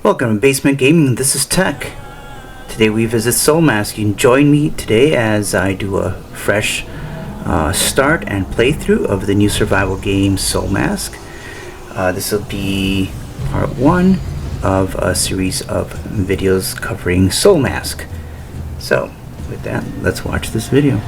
Welcome to Basement Gaming. This is Tech. Today we visit SoulMask. You can join me today as I do a fresh start and playthrough of the new survival game SoulMask. This will be part 1 of a series of videos covering SoulMask. So, with that, let's watch this video.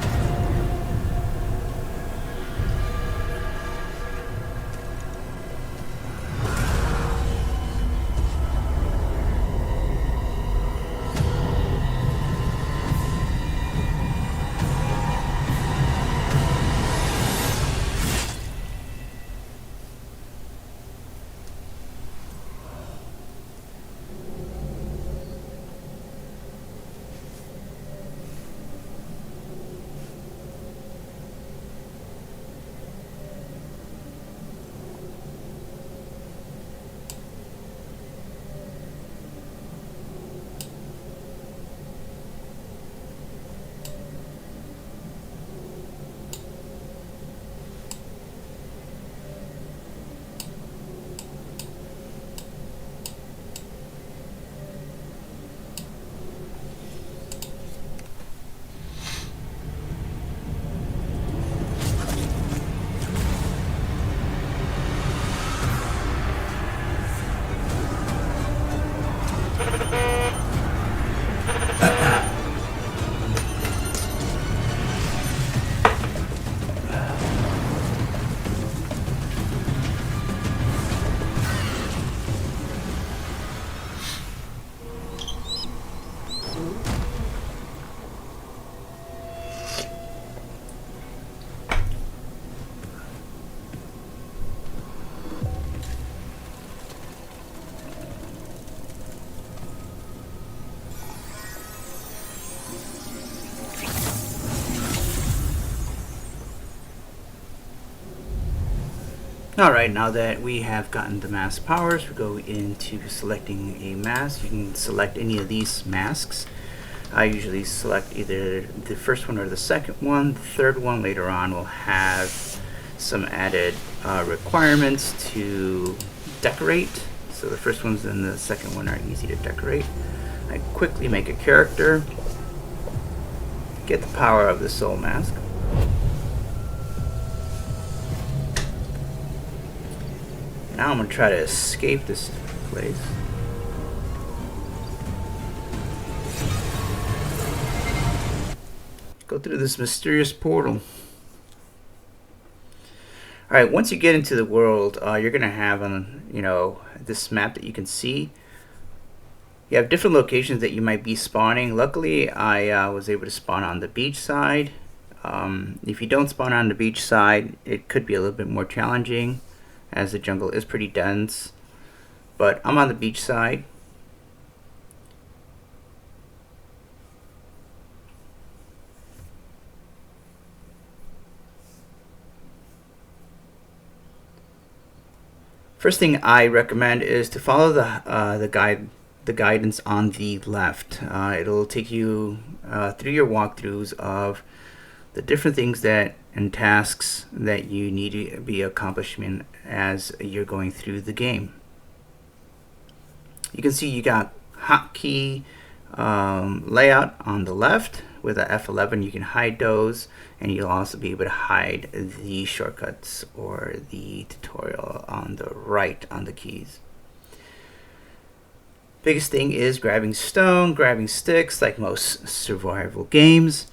Alright, now that we have gotten the mask powers, we go into selecting a mask. You can select any of these masks. I usually select either the first one or the second one. The third one later on will have some added requirements to decorate. So the first ones and the second one are easy to decorate. I quickly make a character, get the power of the soul mask. Now I'm going to try to escape this place. Go through this mysterious portal. Alright, once you get into the world, you're going to have this map that you can see. You have different locations that you might be spawning. Luckily, I was able to spawn on the beach side. If you don't spawn on the beach side, it could be a little bit more challenging, as the jungle is pretty dense. But I'm on the beach side. First thing I recommend is to follow the guidance on the left. It'll take you through your walkthroughs of the different things and tasks that you need to be accomplishing as you're going through the game. You can see you got hotkey layout on the left. With a F11 you can hide those, and you'll also be able to hide the shortcuts or the tutorial on the right on the keys. Biggest thing is grabbing stone, grabbing sticks like most survival games,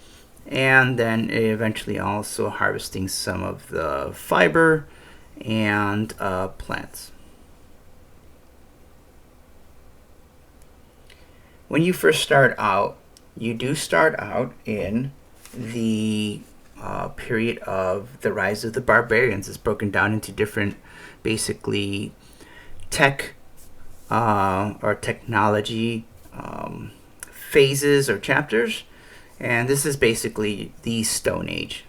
and then eventually also harvesting some of the fiber and plants. When you first start out, you do start out in the period of the rise of the Barbarians. It's broken down into different, basically, tech or technology phases or chapters. And this is basically the Stone Age.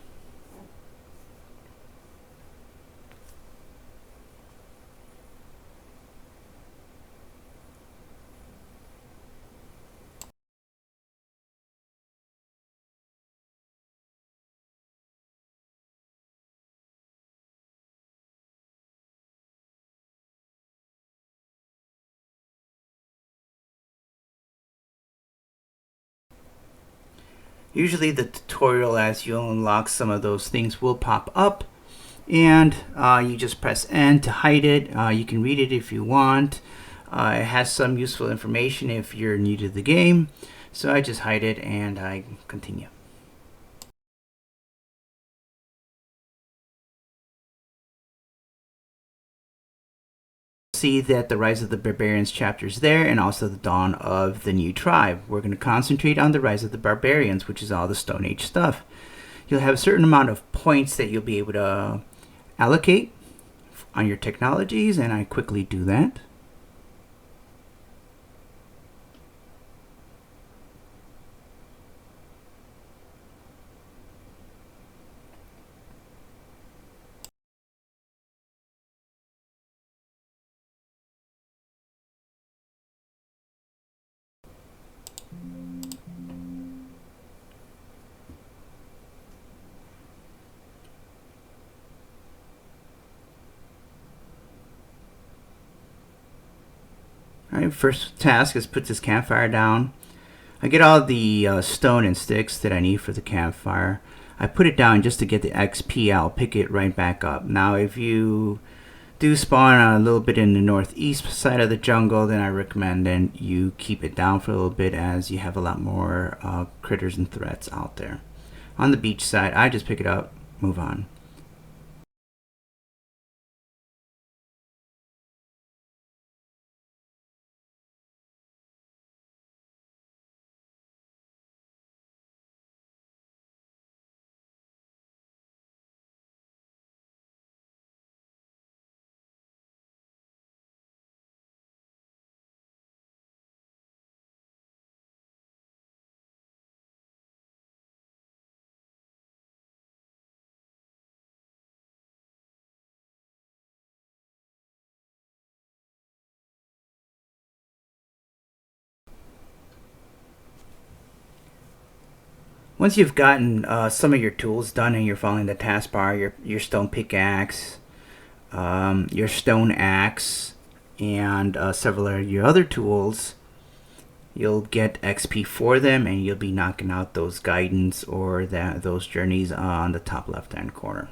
Usually the tutorial, as you unlock some of those things, will pop up, and you just press N to hide it. You can read it if you want. It has some useful information if you're new to the game, so I just hide it and I continue. See that the Rise of the Barbarians chapter is there, and also the dawn of the new tribe. We're going to concentrate on the Rise of the Barbarians, which is all the Stone Age stuff. You'll have a certain amount of points that you'll be able to allocate on your technologies, and I quickly do that. Alright, first task is put this campfire down. I get all the stone and sticks that I need for the campfire. I put it down just to get the XP. I'll pick it right back up. Now if you do spawn a little bit in the northeast side of the jungle, then I recommend then you keep it down for a little bit, as you have a lot more critters and threats out there. On the beach side, I just pick it up, move on. Once you've gotten some of your tools done and you're following the taskbar, your stone pickaxe, your stone axe, and several of your other tools, you'll get XP for them, and you'll be knocking out those guidance or those journeys on the top left hand corner.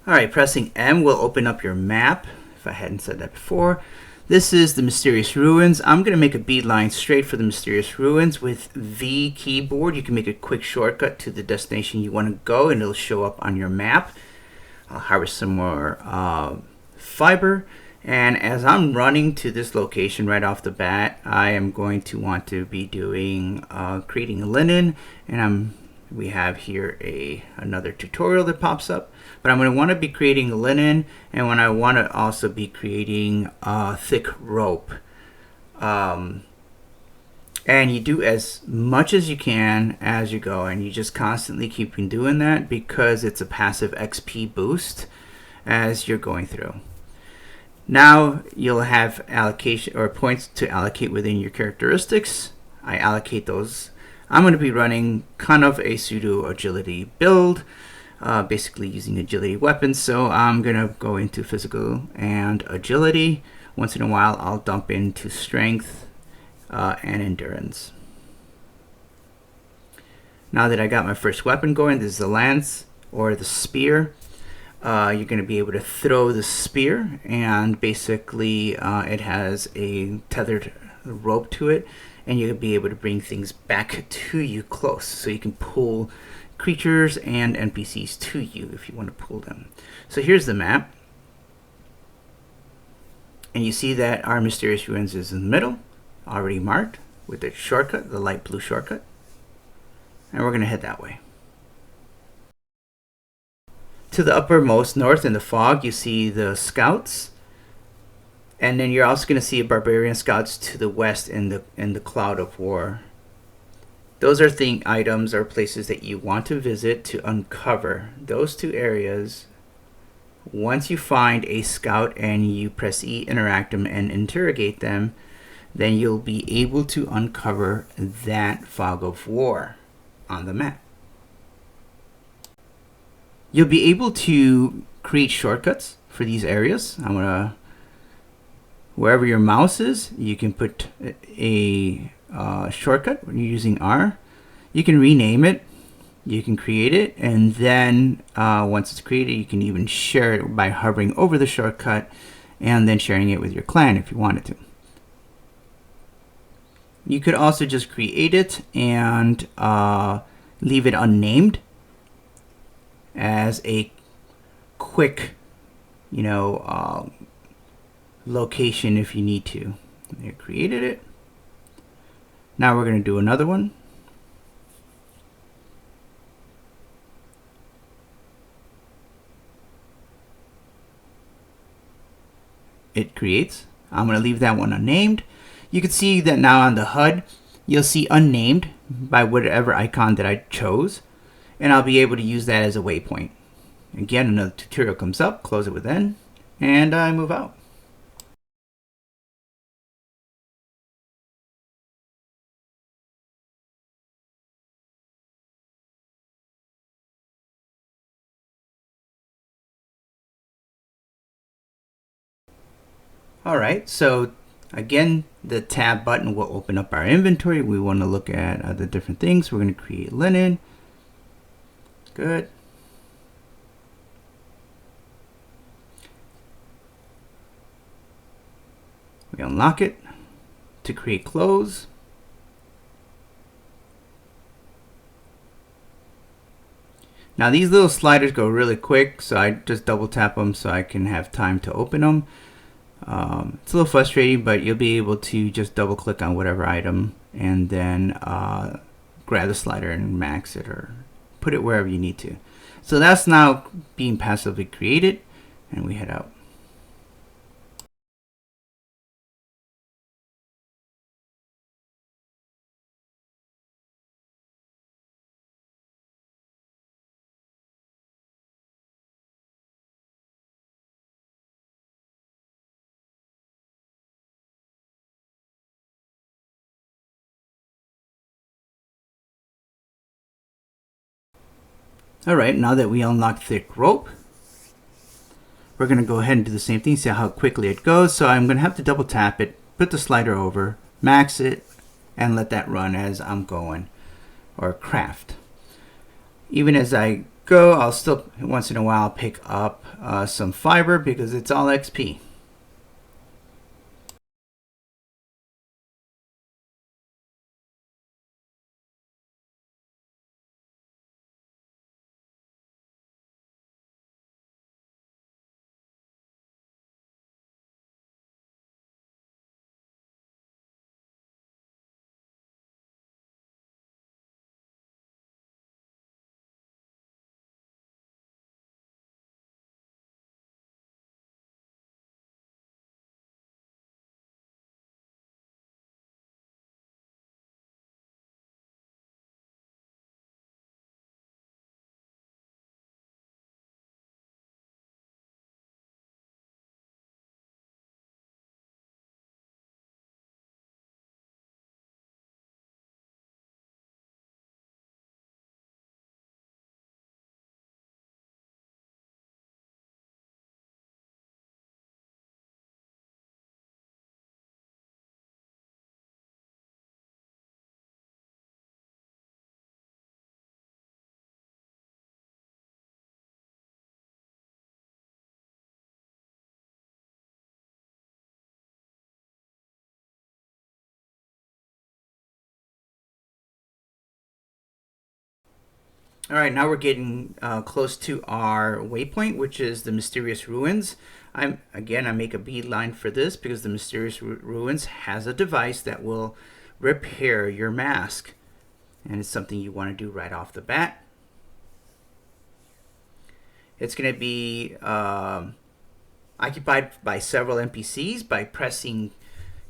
Alright, pressing M will open up your map, if I hadn't said that before. This is the Mysterious Ruins. I'm going to make a beeline straight for the Mysterious Ruins with V keyboard. You can make a quick shortcut to the destination you want to go, and it'll show up on your map. I'll harvest some more fiber. And as I'm running to this location right off the bat, I am going to want to be doing creating linen, and we have here another tutorial that pops up. But I'm going to want to be creating linen, and when I want to also be creating thick rope. And you do as much as you can as you go, and you just constantly keep doing that because it's a passive XP boost as you're going through. Now you'll have allocation or points to allocate within your characteristics. I allocate those. I'm going to be running kind of a pseudo agility build, basically using agility weapons. So I'm going to go into physical and agility. Once in a while I'll dump into strength and endurance. Now that I got my first weapon going, this is the lance or the spear. You're going to be able to throw the spear, and basically it has a tethered rope to it, and you'll be able to bring things back to you close, so you can pull creatures and NPCs to you if you want to pull them. So here's the map. And you see that our mysterious ruins is in the middle, already marked with the shortcut, the light blue shortcut. And we're going to head that way. To the uppermost north in the fog, you see the scouts. And then you're also going to see barbarian scouts to the west in the cloud of war. Those are items or places that you want to visit to uncover. Those two areas, once you find a scout and you press E, interact them, and interrogate them, then you'll be able to uncover that fog of war on the map. You'll be able to create shortcuts for these areas. I'm gonna, wherever your mouse is, you can put a shortcut when you're using R. You can rename it, you can create it, and then once it's created, you can even share it by hovering over the shortcut and then sharing it with your clan if you wanted to. You could also just create it and leave it unnamed as a quick, location if you need to. You created it. Now we're going to do another one. It creates. I'm going to leave that one unnamed. You can see that now on the HUD, you'll see unnamed by whatever icon that I chose, and I'll be able to use that as a waypoint. Again, another tutorial comes up, close it with N, and I move out. Alright, so again, the tab button will open up our inventory. We want to look at the different things. We're going to create linen. Good. We unlock it to create clothes. Now these little sliders go really quick, so I just double tap them so I can have time to open them. It's a little frustrating, but you'll be able to just double click on whatever item and then grab the slider and max it or put it wherever you need to. So that's now being passively created, and we head out. Alright, now that we unlocked thick rope, we're going to go ahead and do the same thing, see how quickly it goes. So I'm going to have to double tap it, put the slider over, max it, and let that run as I'm going, or craft. Even as I go, I'll still once in a while pick up some fiber because it's all XP. All right, now we're getting close to our waypoint, which is the Mysterious Ruins. I make a beeline for this because the Mysterious Ruins has a device that will repair your mask, and it's something you want to do right off the bat. It's going to be occupied by several NPCs. By pressing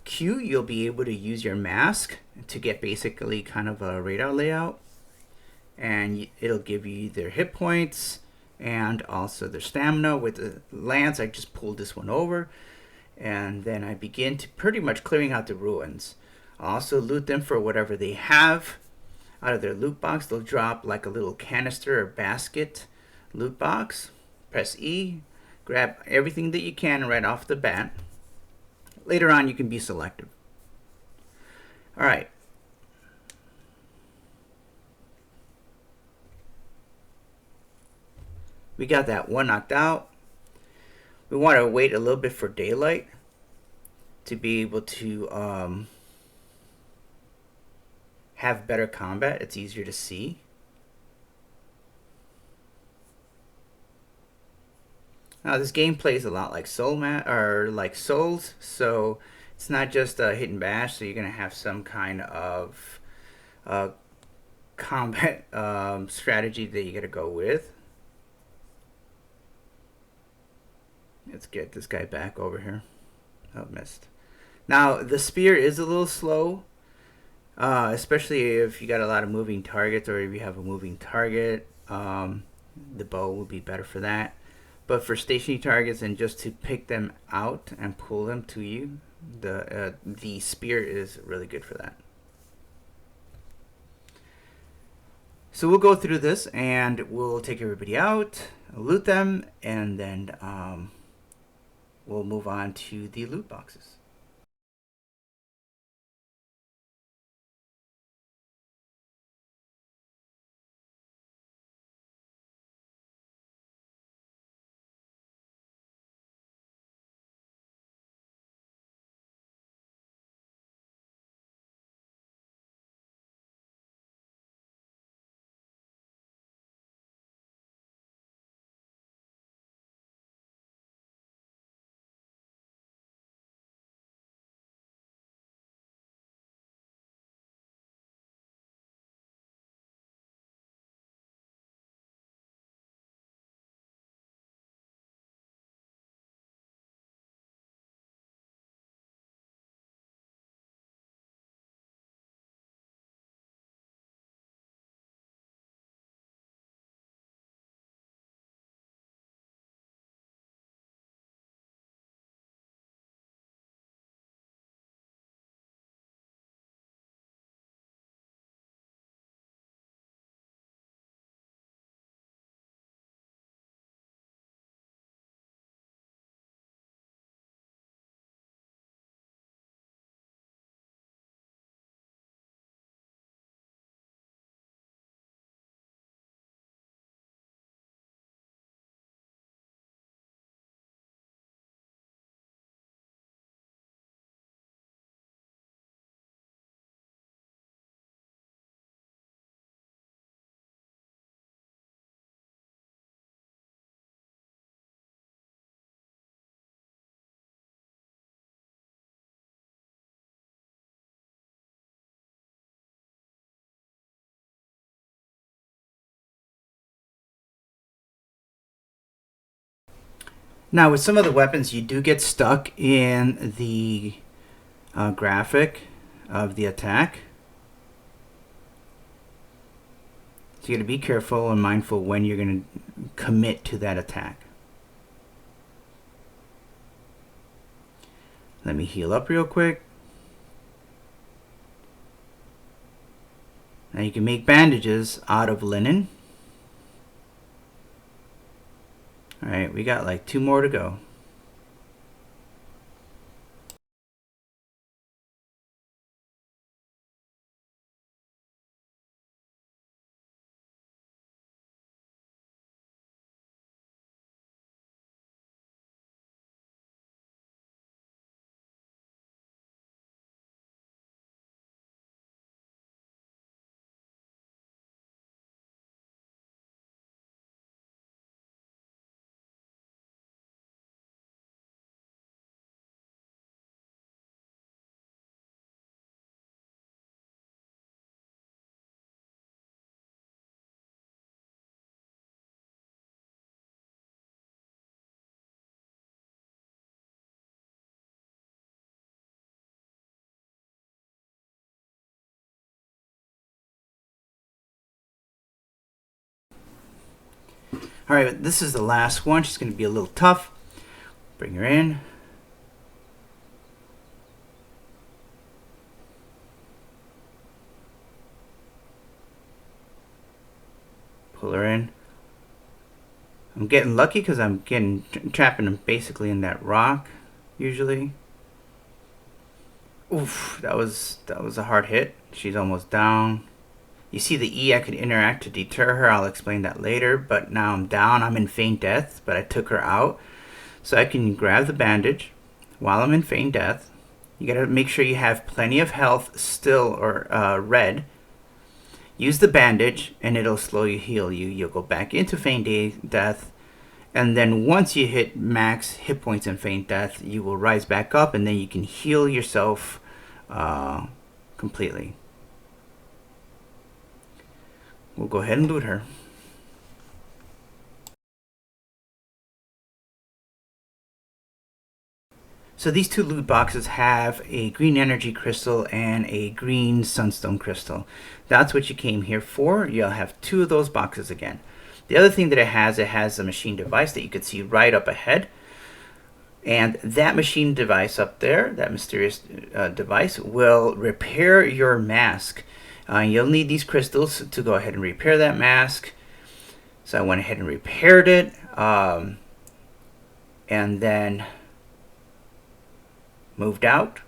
Q, you'll be able to use your mask to get basically kind of a radar layout, and it'll give you their hit points and also their stamina. With the lance, I just pulled this one over, and then I begin to pretty much clearing out the ruins. I'll also loot them for whatever they have. Out of their loot box, they'll drop like a little canister or basket loot box. Press E, grab everything that you can right off the bat. Later on, you can be selective. All right. We got that one knocked out. We want to wait a little bit for daylight to be able to have better combat. It's easier to see. Now this game plays a lot like Souls, so it's not just a hit and bash. So you're gonna have some kind of combat strategy that you gotta go with. Let's get this guy back over here. Oh, missed. Now the spear is a little slow, especially if you got a lot of moving targets or if you have a moving target. The bow will be better for that. But for stationary targets and just to pick them out and pull them to you, the spear is really good for that. So we'll go through this and we'll take everybody out, loot them, and then we'll move on to the loot boxes. Now with some of the weapons, you do get stuck in the graphic of the attack. So you got to be careful and mindful when you're going to commit to that attack. Let me heal up real quick. Now you can make bandages out of linen. Alright, we got like 2 more to go. Alright, this is the last one. She's going to be a little tough. Bring her in. Pull her in. I'm getting lucky because I'm getting trapping them basically in that rock, usually. Oof, that was a hard hit. She's almost down. You see the E, I could interact to deter her. I'll explain that later. But now I'm down. I'm in feint death, but I took her out. So I can grab the bandage while I'm in feint death. You gotta make sure you have plenty of health still, or red. Use the bandage, and it'll slowly heal you. You'll go back into feint death, and then once you hit max hit points in feint death, you will rise back up, and then you can heal yourself completely. We'll go ahead and loot her. So these two loot boxes have a green energy crystal and a green sunstone crystal. That's what you came here for. You'll have two of those boxes again. The other thing that it has a machine device that you can see right up ahead. And that machine device up there, that mysterious device, will repair your mask. You'll need these crystals to go ahead and repair that mask. So I went ahead and repaired it. And then moved out.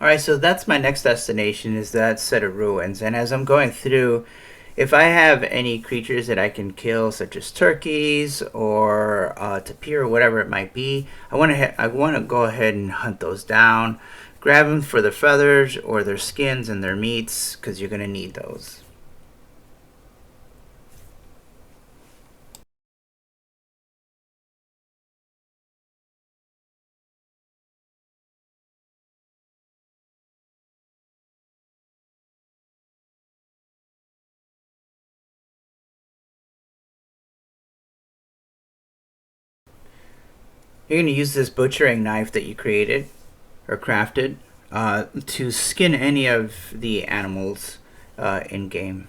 Alright, so that's my next destination, is that set of ruins. And as I'm going through, if I have any creatures that I can kill, such as turkeys or tapir or whatever it might be, I want to go ahead and hunt those down. Grab them for their feathers or their skins and their meats, because you're going to need those. You're going to use this butchering knife that you created or crafted to skin any of the animals in game.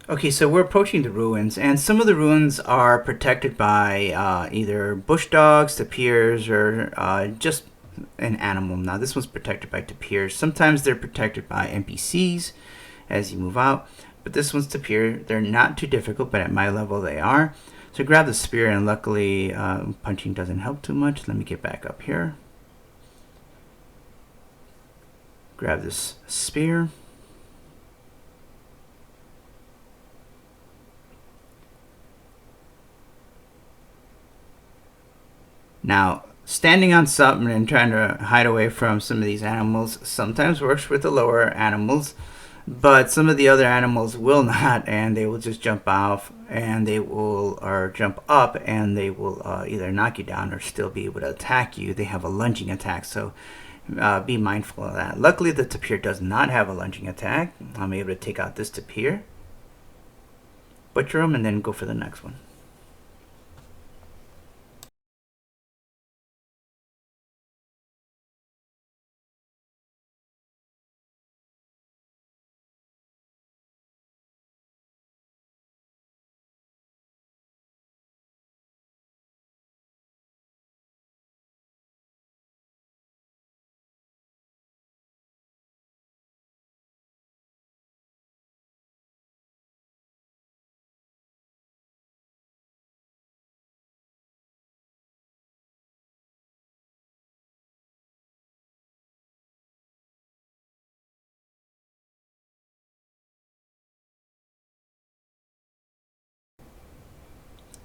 Okay, so we're approaching the ruins, and some of the ruins are protected by either bush dogs, tapirs, or just an animal. Now, this one's protected by tapirs. Sometimes they're protected by NPCs as you move out, but this one's tapir. They're not too difficult, but at my level they are. So grab the spear, and luckily punching doesn't help too much. Let me get back up here. Grab this spear. Now, standing on something and trying to hide away from some of these animals sometimes works with the lower animals, but some of the other animals will not, and they will just jump off, and they will, or jump up, and they will either knock you down or still be able to attack you. They have a lunging attack, so be mindful of that. Luckily, the tapir does not have a lunging attack. I'm able to take out this tapir, butcher him, and then go for the next one.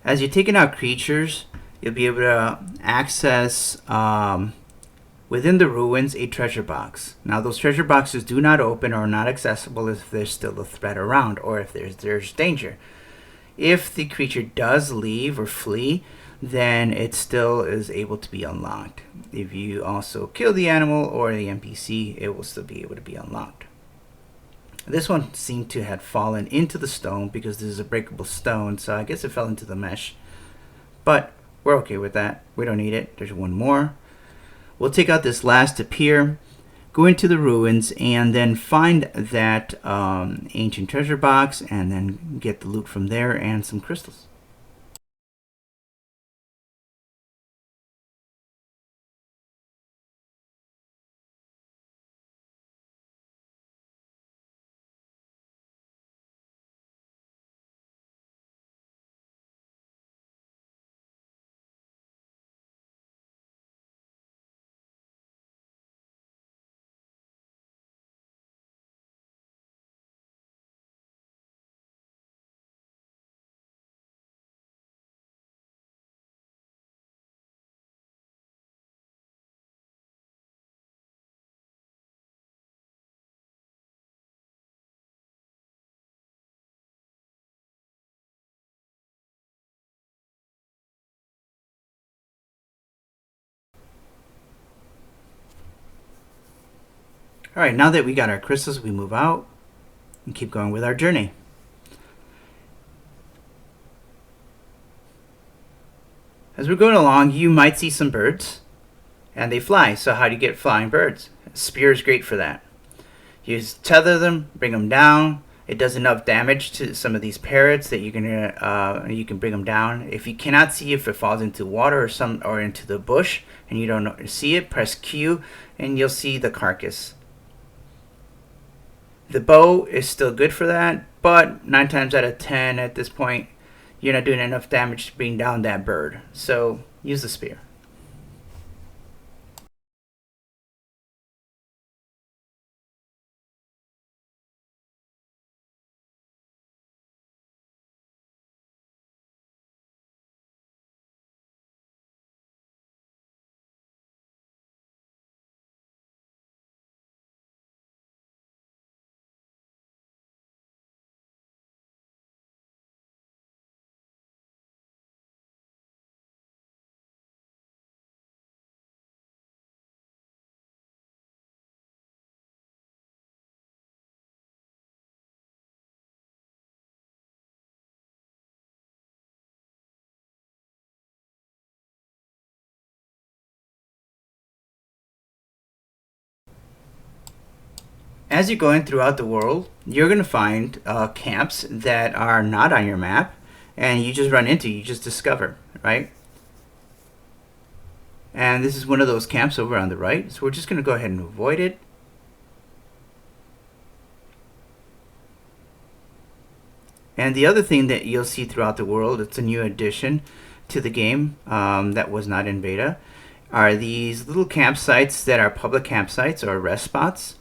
As you're taking out creatures, you'll be able to access within the ruins a treasure box. Now those treasure boxes do not open or are not accessible if there's still a threat around or if there's danger. If the creature does leave or flee, then it still is able to be unlocked. If you also kill the animal or the NPC, it will still be able to be unlocked. This one seemed to have fallen into the stone because this is a breakable stone, so I guess it fell into the mesh. But we're okay with that. We don't need it. There's one more. We'll take out this last appear, go into the ruins, and then find that ancient treasure box, and then get the loot from there and some crystals. Alright, now that we got our crystals, we move out and keep going with our journey. As we're going along, you might see some birds, and they fly. So how do you get flying birds? A spear is great for that. You just tether them, bring them down. It does enough damage to some of these parrots that you can bring them down. If you cannot see if it falls into water or into the bush and you don't see it, press Q and you'll see the carcass. The bow is still good for that, but 9 times out of 10 at this point, you're not doing enough damage to bring down that bird. So use the spear. As you're going throughout the world, you're going to find camps that are not on your map, and you just run into, you just discover, right? And this is one of those camps over on the right, so we're just going to go ahead and avoid it. And the other thing that you'll see throughout the world, it's a new addition to the game that was not in beta, are these little campsites that are public campsites or rest spots.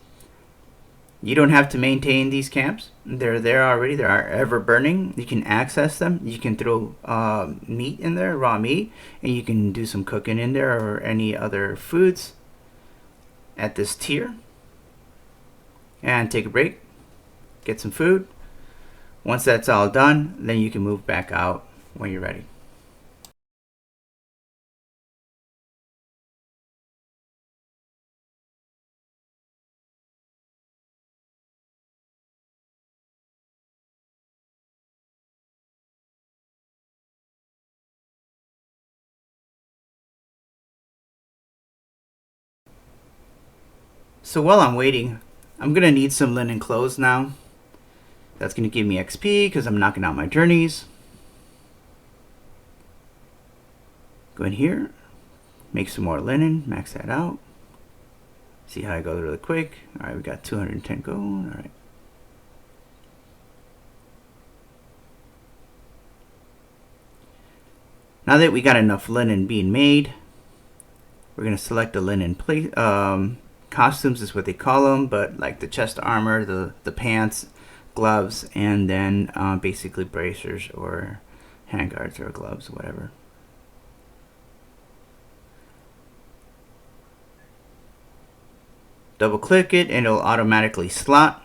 You don't have to maintain these camps. They're there already. They are ever burning. You can access them. You can throw meat in there, raw meat, and you can do some cooking in there or any other foods at this tier. And take a break, get some food. Once that's all done, then you can move back out when you're ready. So while I'm waiting, I'm going to need some linen clothes now. That's going to give me XP because I'm knocking out my journeys. Go in here, make some more linen, max that out. See how I go really quick. Alright, we got 210 gold. Alright. Now that we got enough linen being made, we're going to select the linen costumes is what they call them, but like the chest armor, the pants, gloves, and then basically bracers or handguards or gloves, whatever. Double click it and it'll automatically slot.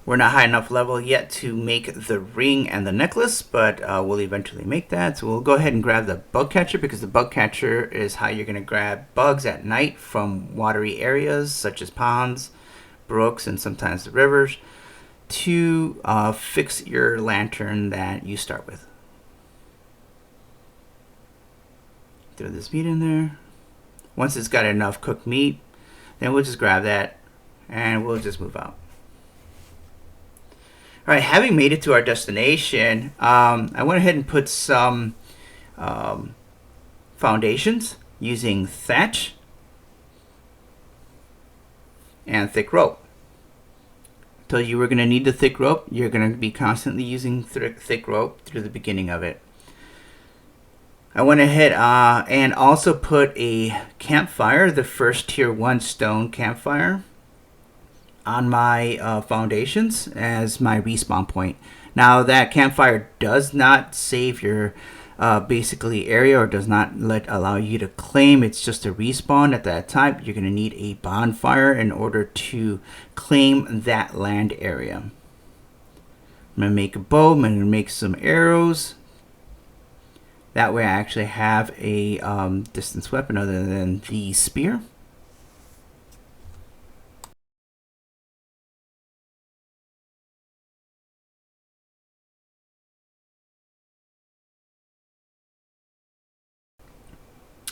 We're not high enough level yet to make the ring and the necklace, but we'll eventually make that. So we'll go ahead and grab the bug catcher, because the bug catcher is how you're going to grab bugs at night from watery areas such as ponds, brooks, and sometimes the rivers to fix your lantern that you start with. Throw this meat in there. Once it's got enough cooked meat, then we'll just grab that and we'll just move out. All right, having made it to our destination, I went ahead and put some foundations using thatch and thick rope. Told you we're going to need the thick rope. You're going to be constantly using thick rope through the beginning of it. I went ahead and also put a campfire, the first tier 1 stone campfire, on my foundations as my respawn point. Now that campfire does not save your basically area, or does not allow you to claim. It's just a respawn at that time. You're going to need a bonfire in order to claim that land area. I'm going to make a bow. I'm going to make some arrows. That way I actually have a distance weapon other than the spear.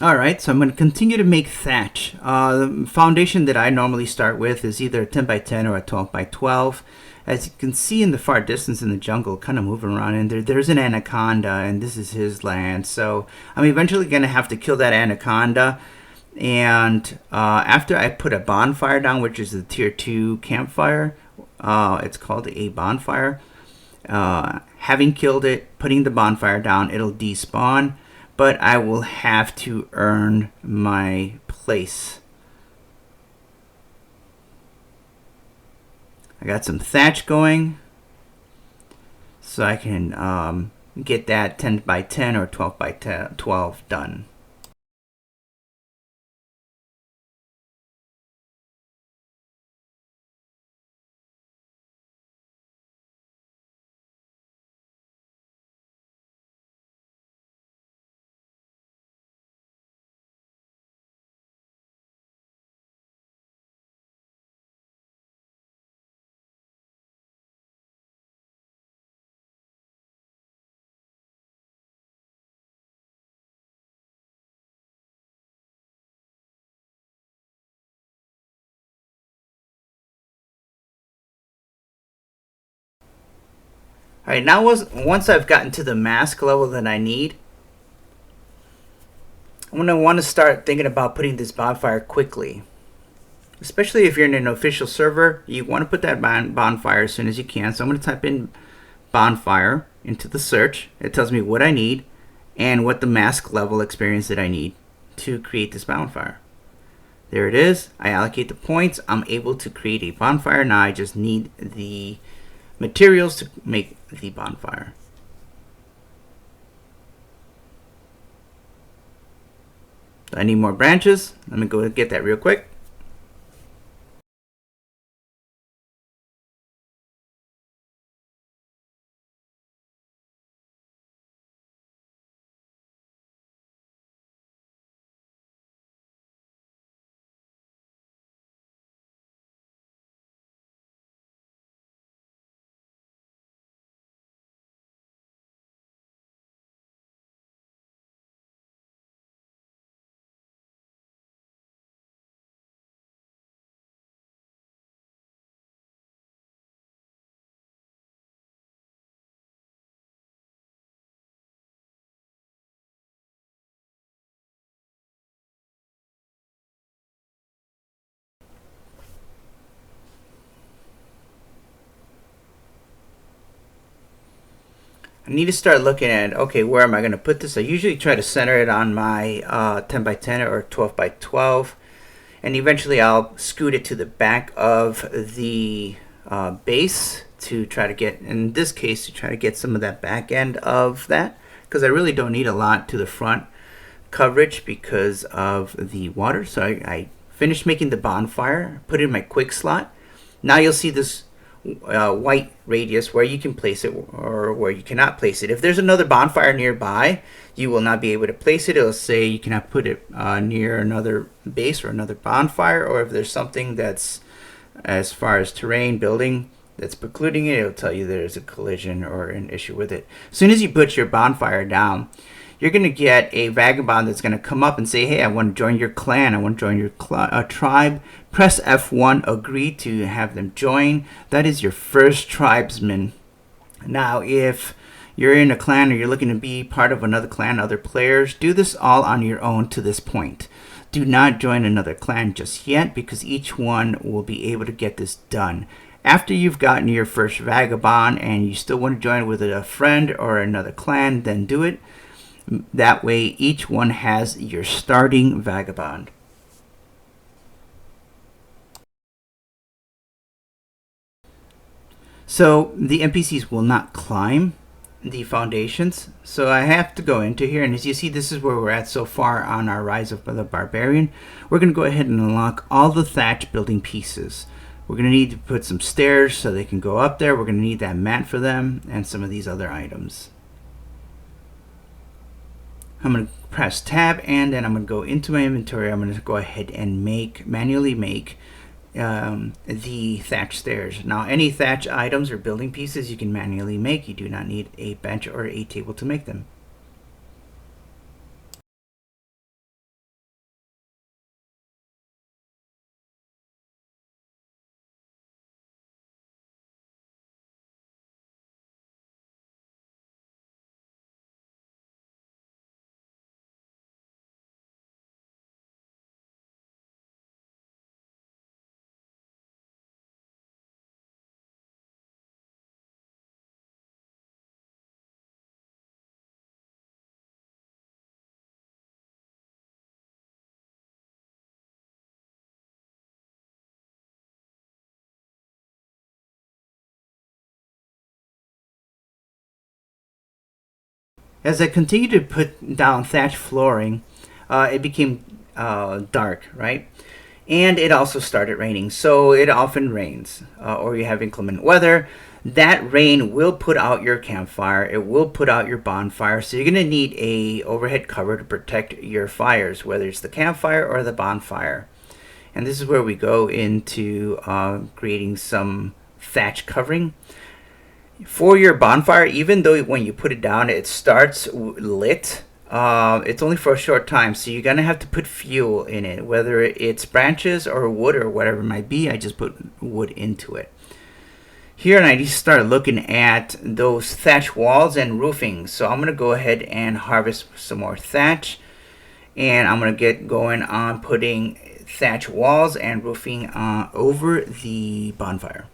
Alright, so I'm going to continue to make thatch. The foundation that I normally start with is either a 10 by 10 or a 12 by 12. As you can see in the far distance in the jungle, kind of moving around, and there's an anaconda, and this is his land. So I'm eventually going to have to kill that anaconda. And after I put a bonfire down, which is the tier 2 campfire, it's called a bonfire. Having killed it, putting the bonfire down, it'll despawn. But I will have to earn my place. I got some thatch going, so I can get that 10 by 10 or 12 by 12 done. Alright, now once I've gotten to the mask level that I need, I'm going to want to start thinking about putting this bonfire quickly. Especially if you're in an official server, you want to put that bonfire as soon as you can. So I'm going to type in bonfire into the search. It tells me what I need and what the mask level experience that I need to create this bonfire. There it is. I allocate the points. I'm able to create a bonfire. Now I just need the materials to make the bonfire. I need more branches. Let me go get that real quick. I need to start looking at, okay, where am I going to put this? I usually try to center it on my 10 by 10 or 12 by 12. And eventually I'll scoot it to the back of the base to try to get, in this case, to try to get some of that back end of that, because I really don't need a lot to the front coverage because of the water. So I finished making the bonfire, put it in my quick slot. Now you'll see this white radius where you can place it or where you cannot place it. If there's another bonfire nearby, you will not be able to place it. It'll say you cannot put it near another base or another bonfire, or if there's something that's, as far as terrain, building, that's precluding it, it'll tell you there's a collision or an issue with it. As soon as you put your bonfire down, you're going to get a vagabond that's going to come up and say, hey, I want to join your clan, I want to join your tribe. Press F1, agree to have them join. That is your first tribesman. Now, if you're in a clan or you're looking to be part of another clan, other players, do this all on your own to this point. Do not join another clan just yet, because each one will be able to get this done. After you've gotten your first vagabond and you still want to join with a friend or another clan, then do it. That way each one has your starting vagabond. So the NPCs will not climb the foundations. So I have to go into here, and as you see, this is where we're at so far on our Rise of the Barbarian. We're going to go ahead and unlock all the thatch building pieces. We're going to need to put some stairs so they can go up there. We're going to need that mat for them and some of these other items. I'm going to press tab, and then I'm going to go into my inventory. I'm going to go ahead and manually make the thatch stairs. Now, any thatch items or building pieces you can manually make. You do not need a bench or a table to make them. As I continued to put down thatch flooring, it became dark, right? And it also started raining. So it often rains, or you have inclement weather. That rain will put out your campfire. It will put out your bonfire. So you're going to need a overhead cover to protect your fires, whether it's the campfire or the bonfire. And this is where we go into creating some thatch covering. For your bonfire, even though when you put it down it starts lit, it's only for a short time, so you're gonna have to put fuel in it, whether it's branches or wood or whatever it might be. I just put wood into it here, and I just start looking at those thatch walls and roofing. So I'm gonna go ahead and harvest some more thatch, and I'm gonna get going on putting thatch walls and roofing over the bonfire.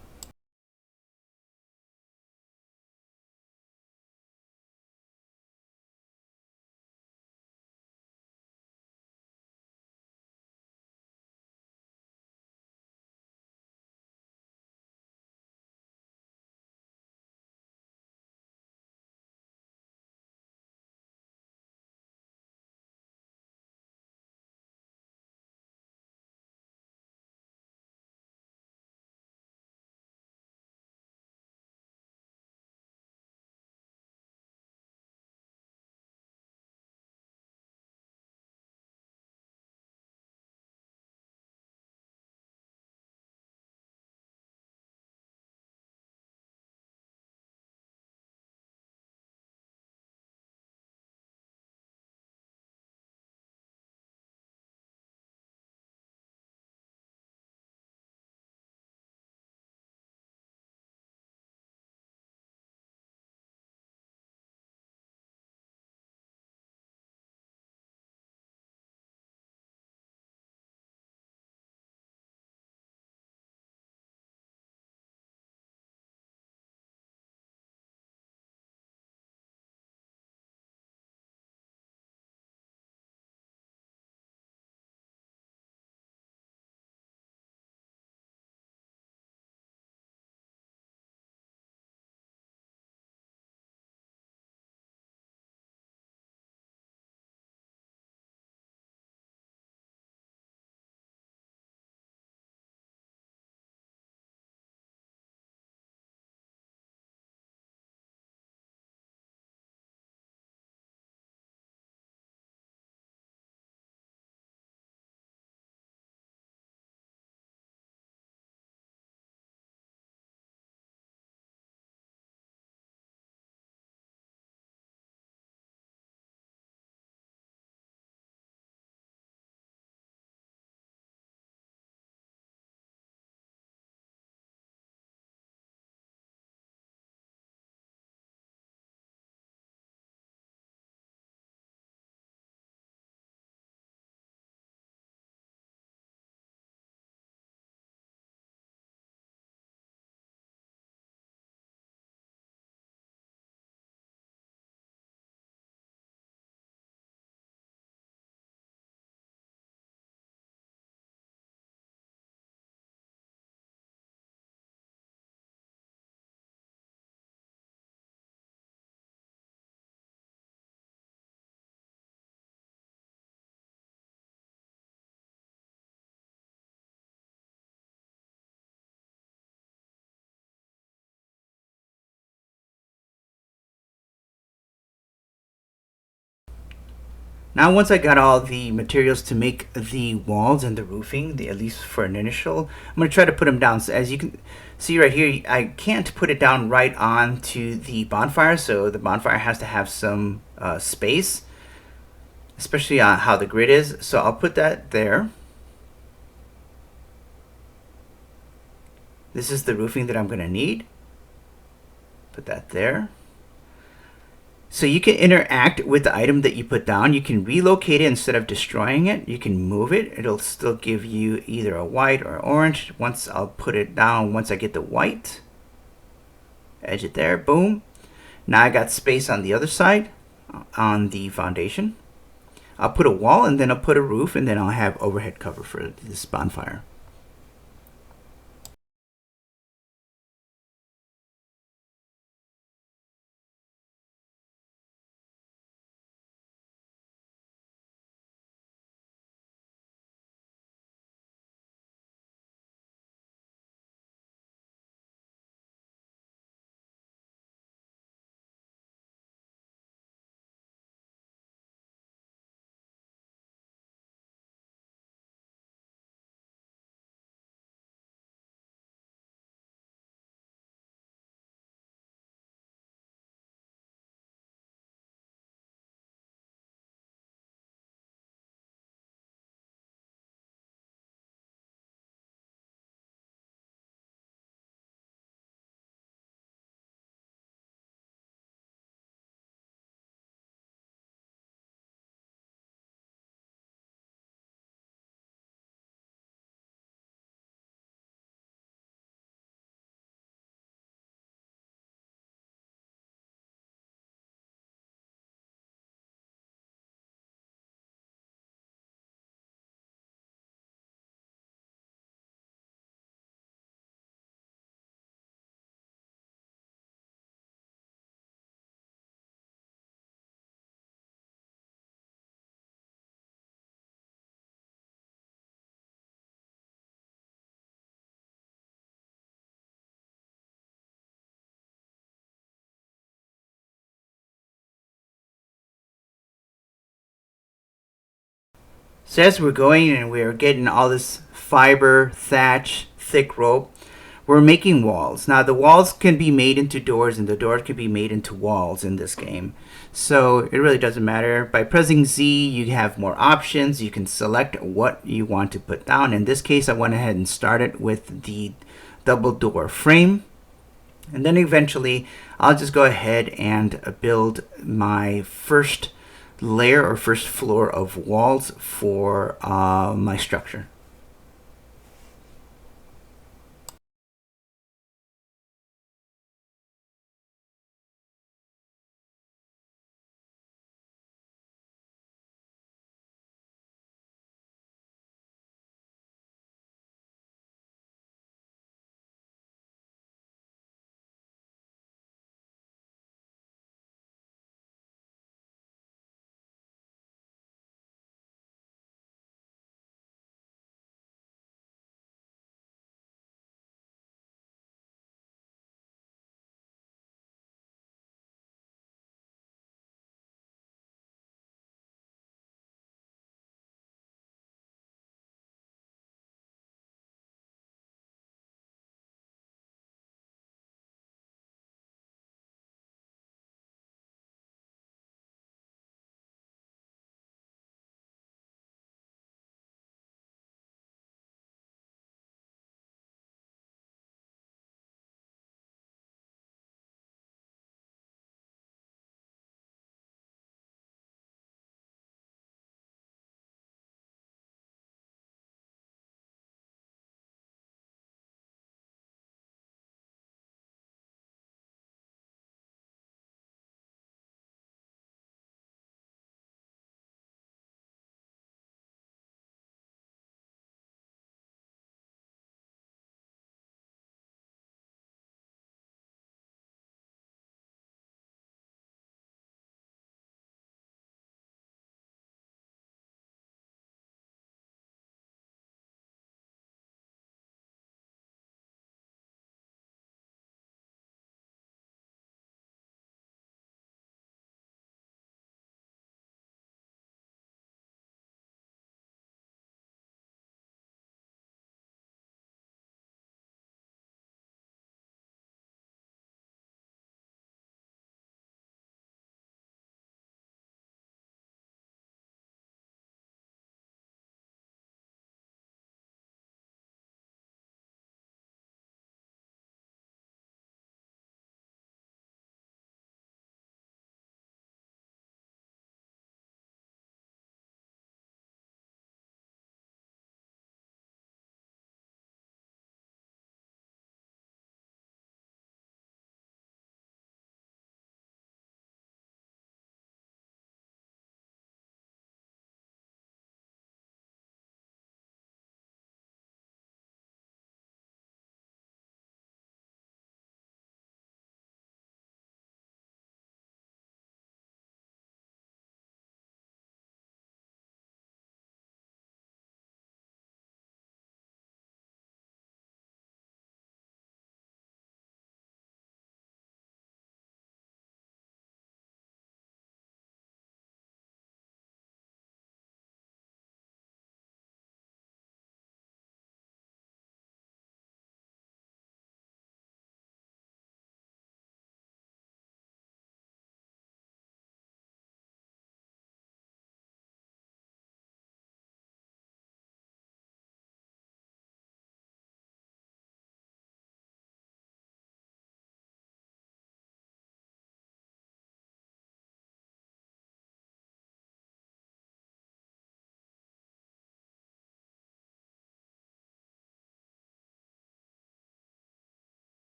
Now, once I got all the materials to make the walls and the roofing, at least for an initial, I'm going to try to put them down. So as you can see right here, I can't put it down right onto the bonfire, so the bonfire has to have some space, especially on how the grid is. So I'll put that there. This is the roofing that I'm going to need. Put that there. So you can interact with the item that you put down. You can relocate it instead of destroying it. You can move it. It'll still give you either a white or orange. Once I'll put it down, once I get the white, edge it there, boom. Now I got space on the other side on the foundation. I'll put a wall and then I'll put a roof and then I'll have overhead cover for this bonfire. So as we're going and we're getting all this fiber, thatch, thick rope, we're making walls. Now the walls can be made into doors and the doors can be made into walls in this game. So it really doesn't matter. By pressing Z, you have more options. You can select what you want to put down. In this case, I went ahead and started with the double door frame. And then eventually, I'll just go ahead and build my first layer or first floor of walls for my structure.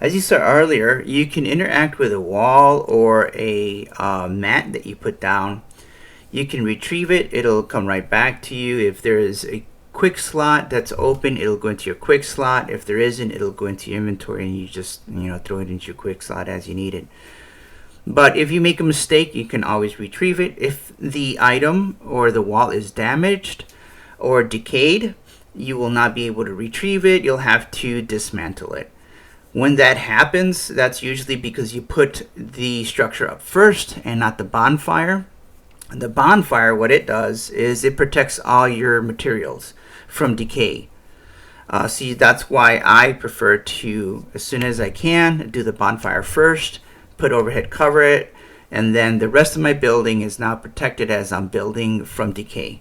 As you saw earlier, you can interact with a wall or a mat that you put down. You can retrieve it, it'll come right back to you. If there is a quick slot that's open, it'll go into your quick slot. If there isn't, it'll go into your inventory and you just throw it into your quick slot as you need it. But if you make a mistake, you can always retrieve it. If the item or the wall is damaged or decayed, you will not be able to retrieve it. You'll have to dismantle it. When that happens, that's usually because you put the structure up first and not the bonfire. The bonfire, what it does is it protects all your materials from decay. See, that's why I prefer to, as soon as I can, do the bonfire first, put overhead cover it, and then the rest of my building is now protected as I'm building from decay.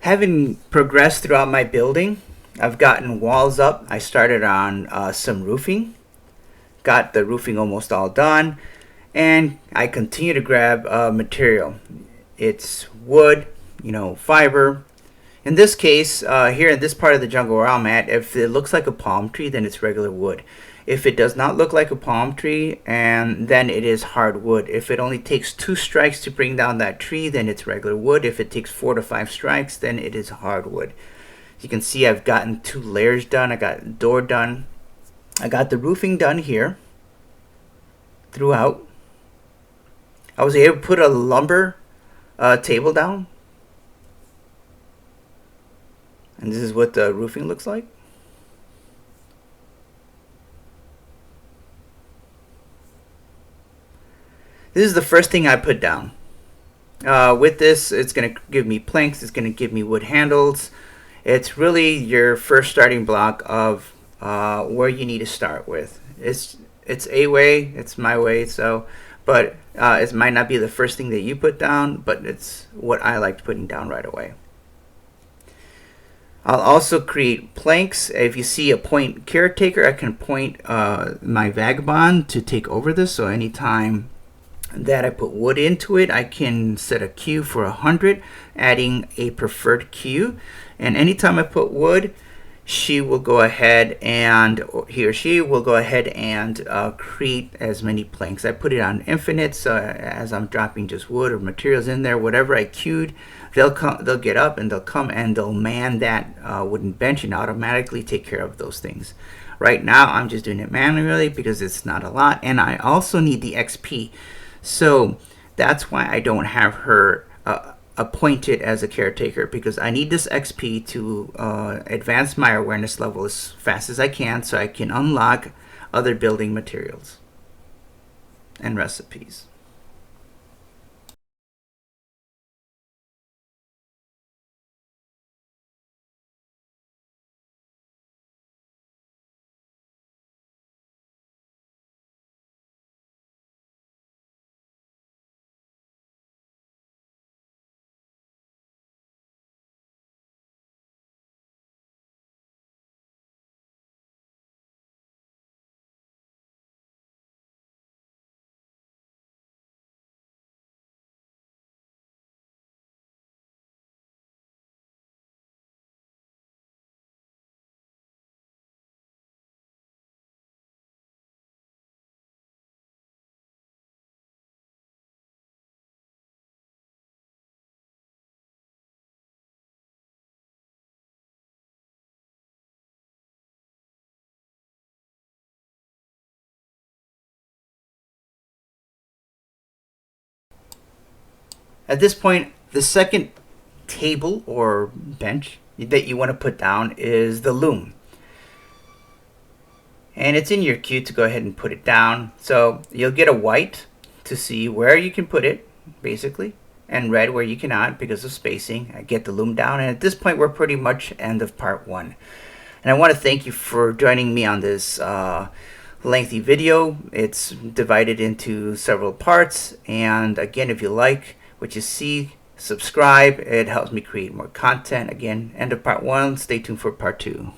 Having progressed throughout my building, I've gotten walls up. I started on some roofing, got the roofing almost all done, and I continue to grab material. It's wood, fiber. In this case, here in this part of the jungle where I'm at, if it looks like a palm tree, then it's regular wood. If it does not look like a palm tree, and then it is hardwood. If it only takes 2 strikes to bring down that tree, then it's regular wood. If it takes 4 to 5 strikes, then it is hardwood. You can see I've gotten 2 layers done. I got the door done. I got the roofing done here throughout. I was able to put a lumber table down. And this is what the roofing looks like. This is the first thing I put down. With this, it's going to give me planks. It's going to give me wood handles. It's really your first starting block of where you need to start with. It's a way. It's my way. But it might not be the first thing that you put down, but it's what I liked putting down right away. I'll also create planks. If you see a point caretaker, I can point my vagabond to take over this. So anytime that I put wood into it, I can set a queue for 100, adding a preferred queue. And anytime I put wood, she will go ahead and he or she will go ahead and create as many planks. I put it on infinite, so as I'm dropping just wood or materials in there, whatever I queued, they'll get up and they'll come and they'll man that wooden bench and automatically take care of those things. Right now I'm just doing it manually because it's not a lot, and I also need the XP. So that's why I don't have her appointed as a caretaker, because I need this XP to advance my awareness level as fast as I can so I can unlock other building materials and recipes. At this point, the second table or bench that you want to put down is the loom. And it's in your queue to go ahead and put it down. So you'll get a white to see where you can put it, basically. and red where you cannot because of spacing. I get the loom down, and at this point we're pretty much end of part 1. And I want to thank you for joining me on this lengthy video. It's divided into several parts, and again, if you like what you see, subscribe. It helps me create more content. Again, end of part 1. Stay tuned for part 2.